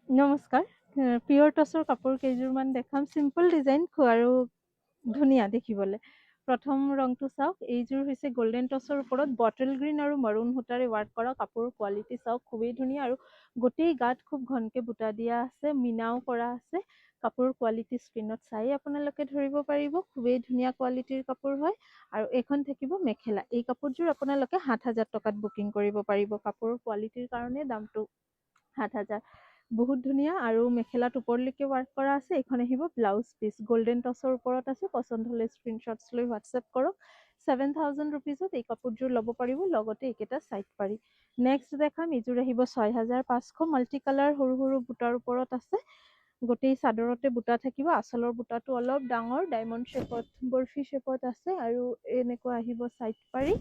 নমস্কাৰ পিয়ৰ টছৰ কাপোৰ কেইযোৰমান দেখাম চিম্পল ডিজাইন আৰু ধুনীয়া দেখিবলৈ প্ৰথম ৰংটো চাওক এইযোৰ হৈছে গোল্ডেন টছৰ ওপৰত বটল গ্ৰীণ আৰু মাৰুন সূতাৰে ৱাৰ্ক কৰা কাপোৰ কোৱালিটি চাওক খুবেই ধুনীয়া আৰু গোটেই গাত খুব ঘনকে বুটা দিয়া আছে মিনাও কৰা আছে কাপোৰ কোৱালিটি স্ক্ৰীনত চাই আপোনালোকে ধৰিব পাৰিব খুবেই ধুনীয়া কোৱালিটিৰ কাপোৰ হয় আৰু এইখন থাকিব মেখেলা এই কাপোৰযোৰ আপোনালোকে ৭,০০০ টকাত বুকিং কৰিব পাৰিব কাপোৰৰ কোৱালিটিৰ কাৰণে দামটো ৭,০০০ বহুত ধুনীয়া আৰু মেখেলাত ওপৰলৈকে ৱাৰ্ক কৰা আছে এইখন আহিব ব্লাউজ পিচ গোল্ডেন টছৰ ওপৰত আছে পচন্দ হ'লে স্ক্ৰীনশ্বটছ লৈ হোৱাটছএপ কৰক 7,000 ৰুপিজত এই কাপোৰযোৰ ল'ব পাৰিব লগতে এইকেইটা চাইড পাৰি নেক্সট দেখাম এইযোৰ আহিব 6,৫00 মাল্টি কালাৰ সৰু সৰু বুটাৰ ওপৰত আছে গোটেই চাদৰতে বুটা থাকিব আঁচলৰ বুটাটো অলপ ডাঙৰ ডায়মণ্ড শ্বেপত বৰফি শ্বেপত আছে আৰু এনেকুৱা আহিব চাইড পাৰি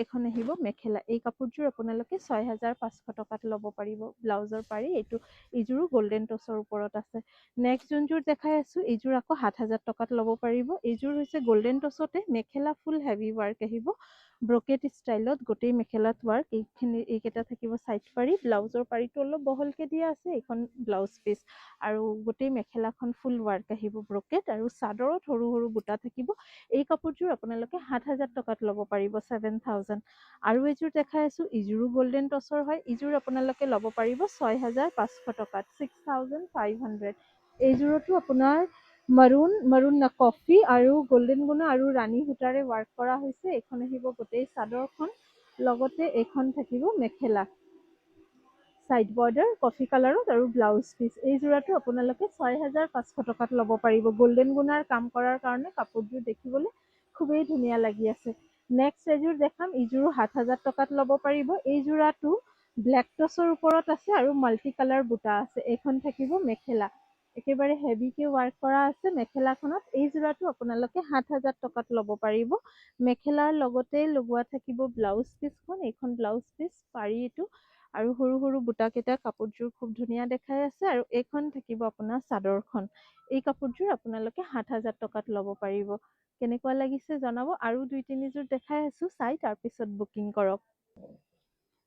এইখন আহিব মেখেলা এই কাপোৰযোৰ আপোনালোকে 6,৫00 টকাত ল'ব পাৰিব ব্লাউজৰ পাৰি এইযোৰো গোল্ডেন টছৰ ওপৰত আছে নেক্সট যোনযোৰ দেখাই আছো এইযোৰ আকৌ ৭,০০০ টকাত ল'ব পাৰিব এইযোৰ হৈছে গোল্ডেন টছতে মেখেলা ফুল হেভি ৱাৰ্ক আহিব ব্ৰকেট ষ্টাইলত গোটেই মেখেলাত ৱাৰ্ক এইকেইটা থাকিব চাইড পাৰি ব্লাউজৰ পাৰিটো অলপ বহলকে দিয়া আছে এইখন ব্লাউজ পিচ আৰু গোটেই মেখেলাখন ফুল ৱাৰ্ক আহিব ব্ৰকেট আৰু চাদৰত সৰু সৰু বুটা থাকিব এই কাপোৰযোৰ আপোনালোকে ৭,০০০ টকাত ল'ব পাৰিব 7,000 আৰু এইযোৰ দেখাই আছো এইযোৰো গোল্ডেন টছৰ হয় এইযোৰ আপোনালোকে ল'ব পাৰিব 6,৫00 টকাত 6,500 এইযোৰতো আপোনাৰ মাৰুন কফি আৰু গোল্ডেন গুণা আৰু ৰাণী সূতাৰে ৱাৰ্ক কৰা হৈছে এইখন আহিব গোটেই চাদৰখন লগতে এইখন থাকিব মেখেলা চাইড বৰ্ডাৰ কফি কালাৰত আৰু ব্লাউজ পিচ এই যোৰাটো আপোনালোকে 6,৫00 টকাত ল'ব পাৰিব গোল্ডেন গুণাৰ কাম কৰাৰ কাৰণে কাপোৰযোৰ দেখিবলৈ খুবেই ধুনীয়া লাগি আছে নেক্সট এযোৰ দেখাম এইযোৰো ৭,০০০ টকাত ল'ব পাৰিব এই যোৰাটো ব্লেক টছৰ ওপৰত আছে আৰু মাল্টি কালাৰ বুটা আছে এইখন থাকিব মেখেলা একেবাৰে হেভিকে ৱাৰ্ক কৰা আছে মেখেলাখনত এই যোৰাটো আপোনালোকে ৭,০০০ টকাত ল'ব পাৰিব মেখেলাৰ লগতে লগোৱা থাকিব ব্লাউজ পিচখন এইখন ব্লাউজ পিচ পাৰি এইটো আৰু সৰু সৰু বুটাকেইটা কাপোৰযোৰ খুব ধুনীয়া দেখাই আছে আৰু এইখন থাকিব আপোনাৰ চাদৰখন এই কাপোৰযোৰ আপোনালোকে ৭,০০০ টকাত ল'ব পাৰিব কেনেকুৱা লাগিছে জনাব আৰু ২-৩যোৰ দেখাই আছো চাই তাৰপিছত বুকিং কৰক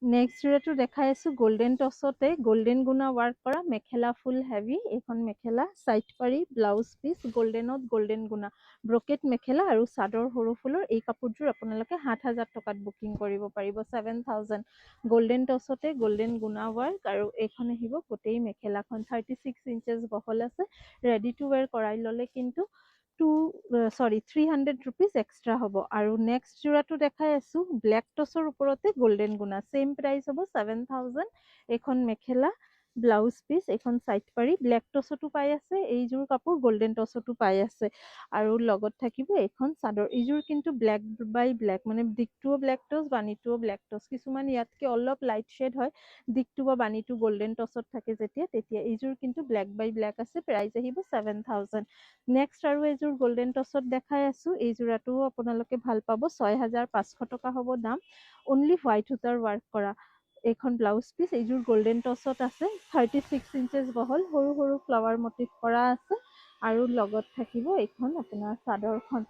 নেক্সট যোৰাটো দেখাই আছো গোল্ডেন টছতে গোল্ডেন গুণা ৱাৰ্ক কৰা মেখেলা ফুল হেভি এইখন মেখেলা চাইড পাৰি ব্লাউজ পিচ গোল্ডেনত গোল্ডেন গুণা ব্ৰকেট মেখেলা আৰু চাদৰ সৰু ফুলৰ এই কাপোৰযোৰ আপোনালোকে ৭,০০০ টকাত বুকিং কৰিব পাৰিব 7,000 গোল্ডেন টছতে গোল্ডেন গুণা ৱাৰ্ক আৰু এইখন আহিব গোটেই মেখেলাখন 36 ইঞ্চেছ বহল আছে ৰেডি টু ৱেৰ কৰাই ল'লে কিন্তু 300 ৰুপিজ এক্সট্ৰা হ'ব আৰু নেক্সট যোৰাটো দেখাই আছো ব্লেক টছৰ ওপৰতে গোল্ডেন গুণা চেম প্ৰাইচ হ'ব 7,000 এইখন মেখেলা ব্লাউজ পিচ এইখন চাইড পাৰি ব্লেক টছতো পাই আছে এইযোৰ কাপোৰ গোল্ডেন টছতো পাই আছে আৰু লগত থাকিব এইখন চাদৰ এইযোৰ কিন্তু ব্লেক বাই ব্লেক মানে দিকটোও ব্লেক টছ বাণীটোও ব্লেক টছ কিছুমান ইয়াতকে অলপ লাইট শ্বেড হয় দিকটো বা বাণীটো গোল্ডেন টছত থাকে তেতিয়া এইযোৰ কিন্তু ব্লেক বাই ব্লেক আছে প্ৰাইচ আহিব 7,000 নেক্সট আৰু এইযোৰ গোল্ডেন টছত দেখাই আছো এই যোৰাটোও আপোনালোকে ভাল পাব 6,৫00 টকা হ'ব দাম অনলি হোৱাইট সূতাৰ ৱাৰ্ক কৰা এইখন ব্লাউজ পিচ এইযোৰ গোল্ডেন টছত আছে 36 ইঞ্চেছ বহল সৰু সৰু ফ্লাৱাৰ মটিভ কৰা আছে আৰু লগত থাকিব এইখন আপোনাৰ চাদৰখন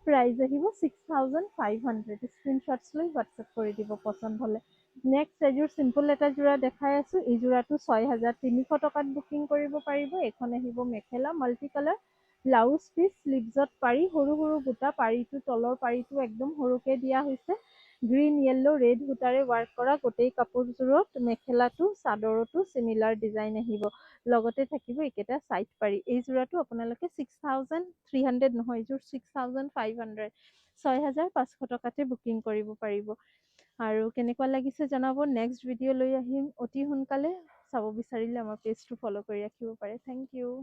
প্ৰাইচ আহিব 6,500 স্ক্ৰীনশ্বটছ লৈ হোৱাটছএপ কৰি দিব পচন্দ হ'লে নেক্সট এযোৰ চিম্পল এটা যোৰা দেখাই আছো এই যোৰাটো 6,300 টকাত বুকিং কৰিব পাৰিব এইখন আহিব মেখেলা মাল্টি কালাৰ ব্লাউজ পিচ স্লিভছত পাৰি সৰু সৰু বুটা পাৰিটো তলৰ পাৰিটো একদম সৰুকে দিয়া হৈছে গ্ৰীণ য়েল্লো ৰেড সূতাৰে ৱাৰ্ক কৰা গোটেই কাপোৰযোৰত মেখেলাটো চাদৰতো চিমিলাৰ ডিজাইন আহিব লগতে থাকিব এইকেইটা চাইড পাৰি এই যোৰাটো আপোনালোকে 6,300 নহয় এইযোৰ 6,500 6,500 টকাতে বুকিং কৰিব পাৰিব আৰু কেনেকুৱা লাগিছে জনাব নেক্সট ভিডিঅ' লৈ আহিম অতি সোনকালে চাব বিচাৰিলে আমাৰ পেজটো ফ'ল' কৰি ৰাখিব পাৰে থেংক ইউ